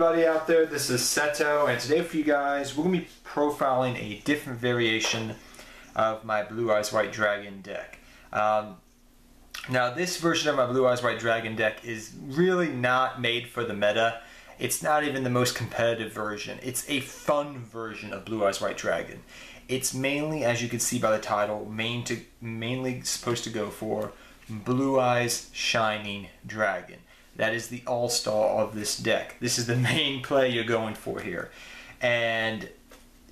everybody out there, this is Seto, and today for you guys we're going to be profiling a different variation of my Blue Eyes White Dragon deck. Now this version of my Blue Eyes White Dragon deck is really not made for the meta. It's not even the most competitive version. It's a fun version of Blue Eyes White Dragon. It's mainly, as you can see by the title, mainly supposed to go for Blue Eyes Shining Dragon. That is the all-star of this deck. This is the main play you're going for here. And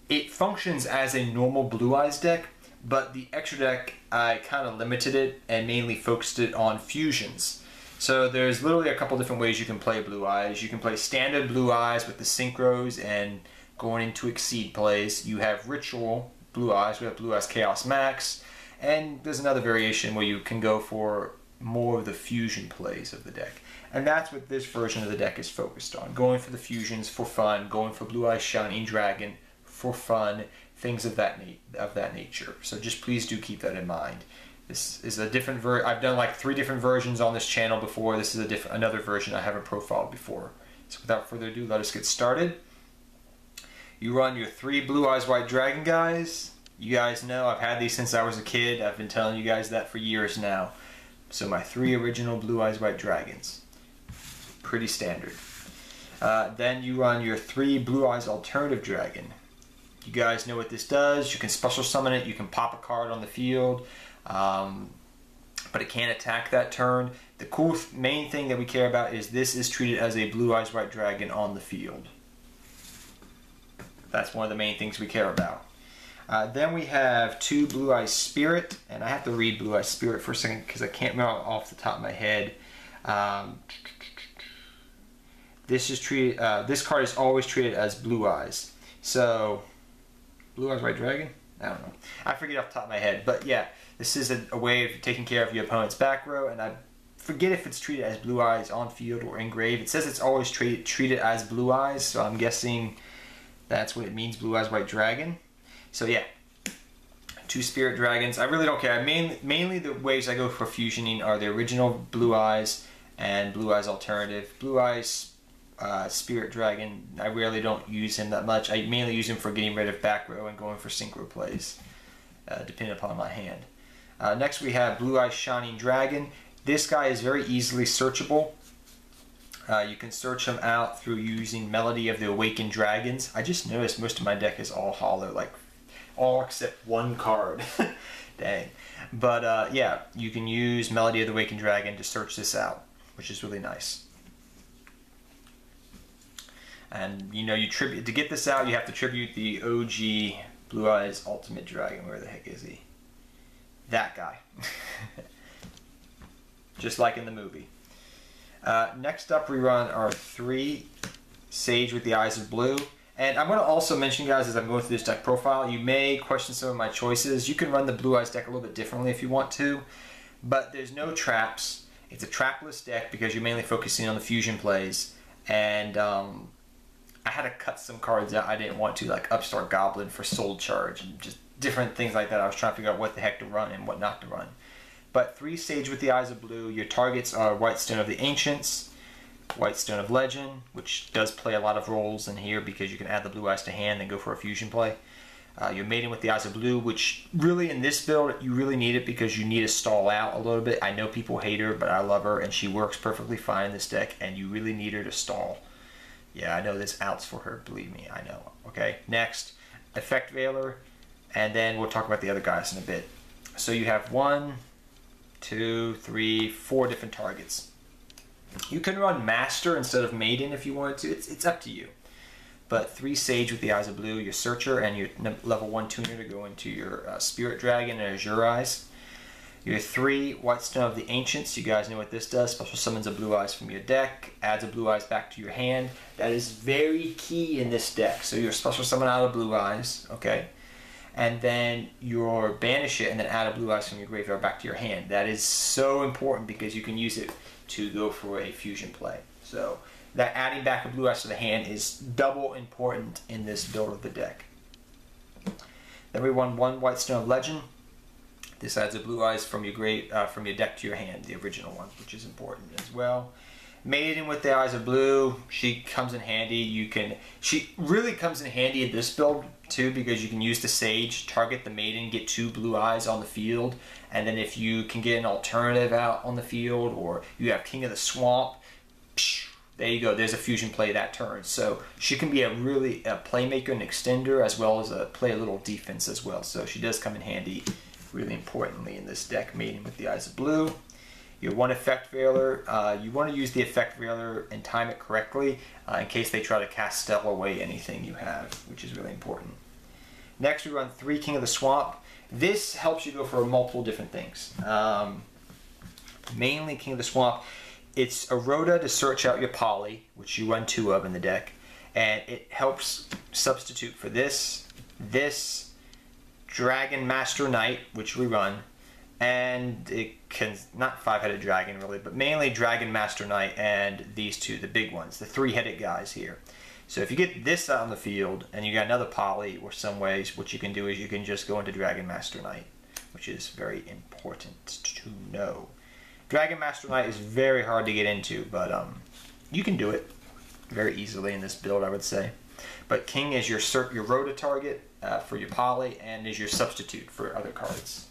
it functions as a normal Blue Eyes deck, but the extra deck, I kind of limited it and mainly focused it on fusions. So there's literally a couple different ways you can play Blue Eyes. You can play standard Blue Eyes with the synchros and going into Exceed plays. You have Ritual Blue Eyes, we have Blue Eyes Chaos Max, and there's another variation where you can go for more of the fusion plays of the deck. And that's what this version of the deck is focused on. Going for the fusions for fun, going for Blue Eyes Shining Dragon for fun, things of that nature. So just please do keep that in mind. This is a different I've done like 3 different versions on this channel before. This is another version I haven't profiled before. So without further ado, let us get started. You run your 3 Blue Eyes White Dragon guys. You guys know I've had these since I was a kid. I've been telling you guys that for years now. So my 3 original Blue Eyes White Dragons. Pretty standard. Then you run your 3 Blue Eyes Alternative Dragon. You guys know what this does. You can special summon it. You can pop a card on the field. But it can't attack that turn. The cool main thing that we care about is this is treated as a Blue Eyes White Dragon on the field. That's one of the main things we care about. Then we have 2 Blue Eyes Spirit, and I have to read Blue Eyes Spirit for a second because I can't remember off the top of my head. This is treated. This card is always treated as Blue Eyes. So, Blue Eyes White Dragon? I don't know. I forget off the top of my head, but yeah, this is a way of taking care of your opponent's back row, and I forget if it's treated as Blue Eyes on field or engraved. It says it's always treated as Blue Eyes, so I'm guessing that's what it means, Blue Eyes White Dragon. So yeah, 2 Spirit Dragons. I really don't care. Mainly the ways I go for fusioning are the original Blue Eyes and Blue Eyes Alternative. Blue Eyes Spirit Dragon, I rarely don't use him that much. I mainly use him for getting rid of back row and going for synchro plays, depending upon my hand. Next we have Blue Eyes Shining Dragon. This guy is very easily searchable. You can search him out through using Melody of the Awakened Dragons. I just noticed most of my deck is all hollow, like all except 1 card. Dang. But yeah, you can use Melody of the Awakened Dragon to search this out, which is really nice. And you know, to get this out, you have to tribute the OG Blue Eyes Ultimate Dragon. Where the heck is he? That guy. Just like in the movie. Next up, we run our 3 Sage with the Eyes of Blue. And I'm going to also mention, guys, as I'm going through this deck profile, you may question some of my choices. You can run the Blue Eyes deck a little bit differently if you want to, but there's no traps. It's a trapless deck because you're mainly focusing on the fusion plays. And I had to cut some cards out I didn't want to, like Upstart Goblin for Soul Charge and just different things like that. I was trying to figure out what the heck to run and what not to run. But 3 Sage with the Eyes of Blue. Your targets are White Stone of the Ancients, White Stone of Legend, which does play a lot of roles in here because you can add the Blue Eyes to hand and go for a fusion play. Your Maiden with the Eyes of Blue, which really in this build you really need it because you need to stall out a little bit. I know people hate her, but I love her and she works perfectly fine in this deck, and you really need her to stall. Yeah, I know there's outs for her, believe me, I know. Okay, next, Effect Veiler, and then we'll talk about the other guys in a bit. So you have 1, 2, 3, 4 different targets. You can run Master instead of Maiden if you wanted to. It's up to you. But 3 Sage with the Eyes of Blue, your Searcher, and your level 1 Tuner to go into your Spirit Dragon and Azure Eyes. Your 3 White Stone of the Ancients. You guys know what this does. Special summons a Blue Eyes from your deck, adds a Blue Eyes back to your hand. That is very key in this deck. So your special summon out of Blue Eyes, okay? And then your banish it and then add a Blue Eyes from your graveyard back to your hand. That is so important because you can use it to go for a fusion play. So that adding back a Blue Eyes to the hand is double important in this build of the deck. Then we run 1 White Stone of Legend. This adds a Blue Eyes from your deck to your hand, the original one, which is important as well. Maiden with the Eyes of Blue, she comes in handy. She really comes in handy in this build too, because you can use the Sage, target the Maiden, get 2 blue eyes on the field, and then if you can get an alternative out on the field, or you have King of the Swamp, there you go, there's a fusion play that turn. So she can be a playmaker and extender, as well as play a little defense as well. So she does come in handy really importantly in this deck, Maiden with the Eyes of Blue. Your 1 Effect Veiler, you want to use the Effect Veiler and time it correctly in case they try to cast Stell away anything you have, which is really important. Next we run 3 King of the Swamp. This helps you go for multiple different things. Mainly King of the Swamp. It's a Rhoda to search out your poly, which you run 2 of in the deck, and it helps substitute for this Dragon Master Knight, which we run, and it can, not 5-headed dragon really, but mainly Dragon Master Knight and these 2, the big ones, the 3-headed guys here. So if you get this out on the field and you got another poly or some ways, what you can do is you can just go into Dragon Master Knight, which is very important to know. Dragon Master Knight is very hard to get into, but you can do it very easily in this build, I would say. But King is your Rhoda target for your poly, and is your substitute for other cards.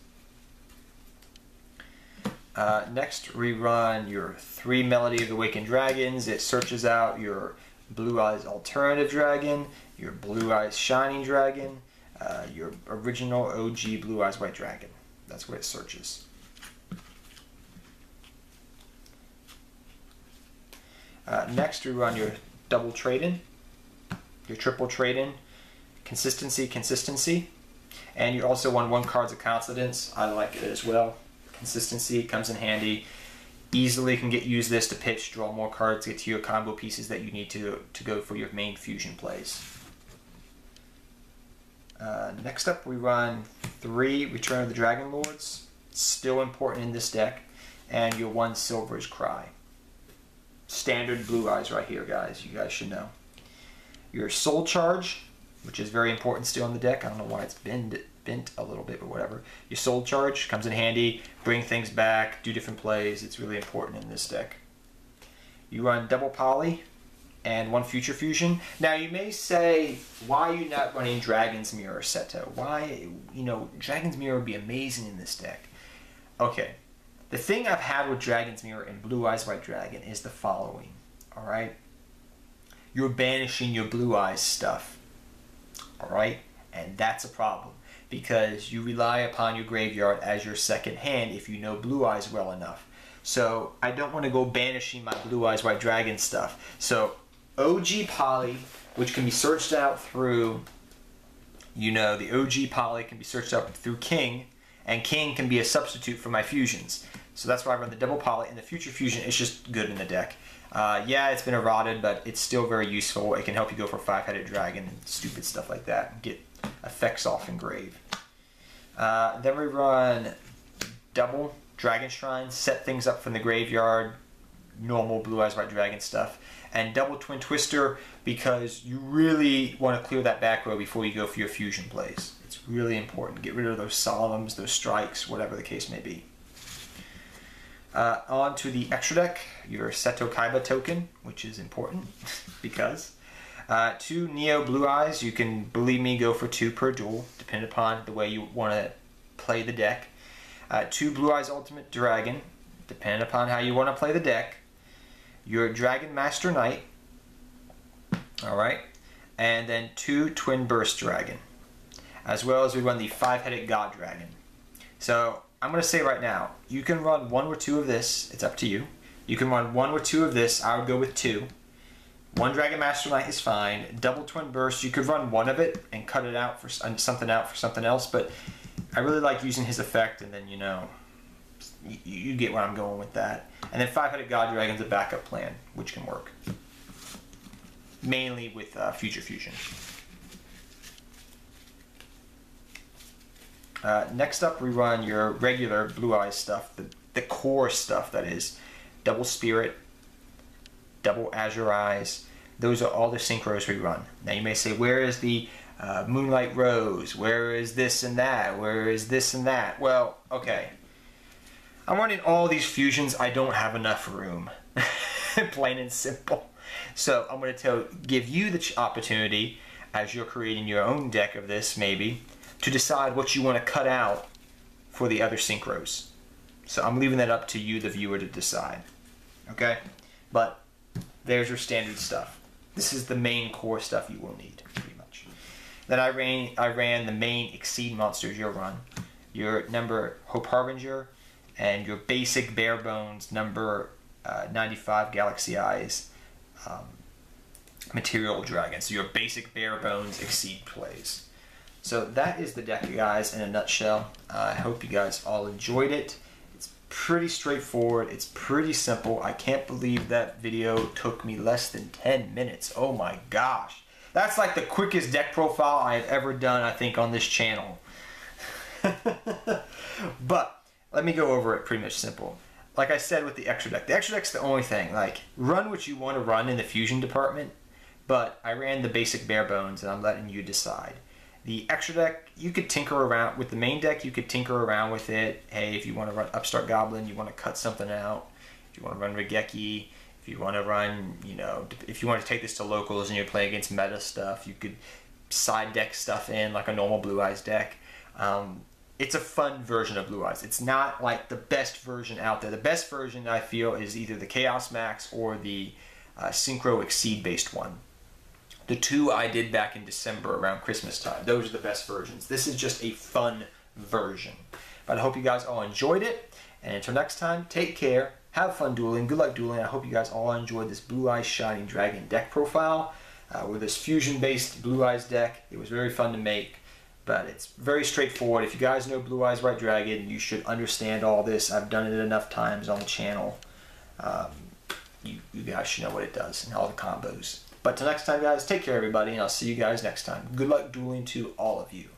Next we run your 3 Melody of the Awakened Dragons. It searches out your Blue Eyes Alternative Dragon, your Blue Eyes Shining Dragon, your original OG Blue Eyes White Dragon. That's what it searches. Next we run your double trade-in, your triple trade-in, consistency, and you also run 1 Cards of Coincidence. I like it as well. Consistency comes in handy. Easily can use this to pitch, draw more cards, get to your combo pieces that you need to go for your main fusion plays. Next up we run 3 Return of the Dragon Lords. Still important in this deck. And your 1 Silver's Cry. Standard blue eyes right here, guys. You guys should know. Your Soul Charge, which is very important still in the deck. I don't know why it's bent a little bit, but whatever. Your Soul Charge comes in handy. Bring things back, do different plays. It's really important in this deck. You run double poly and 1 Future Fusion. Now you may say, why are you not running Dragon's Mirror, Seto? Why, Dragon's Mirror would be amazing in this deck. Okay. The thing I've had with Dragon's Mirror and Blue Eyes White Dragon is the following, alright? You're banishing your Blue Eyes stuff, alright? And that's a problem, because you rely upon your graveyard as your second hand if you know Blue Eyes well enough. So I don't want to go banishing my Blue Eyes White Dragon stuff. So OG Poly, which can be searched out through, the OG Poly can be searched out through King, and King can be a substitute for my fusions. So that's why I run the double poly, and the Future Fusion is just good in the deck. Yeah, it's been eroded, but it's still very useful. It can help you go for 5-headed dragon and stupid stuff like that, and get effects off in grave. Then we run double Dragon Shrine, set things up from the graveyard, normal Blue Eyes White Dragon stuff, and double Twin Twister, because you really want to clear that back row before you go for your fusion plays. It's really important. Get rid of those solemns, those strikes, whatever the case may be. On to the extra deck, your Seto Kaiba token, which is important because 2 Neo Blue Eyes. You can, believe me, go for 2 per duel, depending upon the way you want to play the deck. 2 Blue Eyes Ultimate Dragon, depending upon how you want to play the deck. Your Dragon Master Knight, alright, and then 2 Twin Burst Dragon, as well as we run the 5-headed God Dragon. So I'm going to say right now, you can run 1 or 2 of this, it's up to you. You can run 1 or 2 of this, I would go with 2. 1 Dragon Master Knight is fine. Double Twin Burst, you could run 1 of it and cut it out for something else, but I really like using his effect, and then you get where I'm going with that. And then 5-headed God Dragon's a backup plan, which can work. Mainly with Future Fusion. Next up, we run your regular Blue Eyes stuff, the core stuff, that is. Double Spirit, double Azure Eyes. Those are all the synchros we run. Now you may say, where is the Moonlight Rose? Where is this and that? Where is this and that? Well, okay. I'm running all these fusions. I don't have enough room. Plain and simple. So I'm going to give you the opportunity, as you're creating your own deck of this maybe, to decide what you want to cut out for the other synchros. So I'm leaving that up to you, the viewer, to decide. Okay? But there's your standard stuff. This is the main core stuff you will need, pretty much. Then I ran the main Exceed monsters you'll run. Your number Hope Harbinger and your basic bare bones number 95 Galaxy Eyes Material Dragon. So your basic bare bones Exceed plays. So that is the deck, guys, in a nutshell. I hope you guys all enjoyed it. It's pretty straightforward. It's pretty simple. I can't believe that video took me less than 10 minutes. Oh my gosh. That's like the quickest deck profile I have ever done, I think, on this channel. But let me go over it pretty much simple. Like I said with the extra deck, the extra deck's the only thing. Like, run what you want to run in the fusion department, but I ran the basic bare bones and I'm letting you decide. The extra deck, you could tinker around with the main deck. You could tinker around with it. Hey, if you want to run Upstart Goblin, you want to cut something out. If you want to run Regeki, if you want to run, you know, if you want to take this to locals and you're playing against meta stuff, you could side deck stuff in like a normal Blue Eyes deck. It's a fun version of Blue Eyes. It's not like the best version out there. The best version, I feel, is either the Chaos Max or the Synchro Exceed based one. The two I did back in December around Christmas time. Those are the best versions. This is just a fun version. But I hope you guys all enjoyed it. And until next time, take care. Have fun dueling. Good luck dueling. I hope you guys all enjoyed this Blue Eyes Shining Dragon deck profile with this fusion-based Blue Eyes deck. It was very fun to make. But it's very straightforward. If you guys know Blue Eyes White Dragon, you should understand all this. I've done it enough times on the channel. You guys should know what it does and all the combos. But till next time, guys, take care, everybody, and I'll see you guys next time. Good luck dueling to all of you.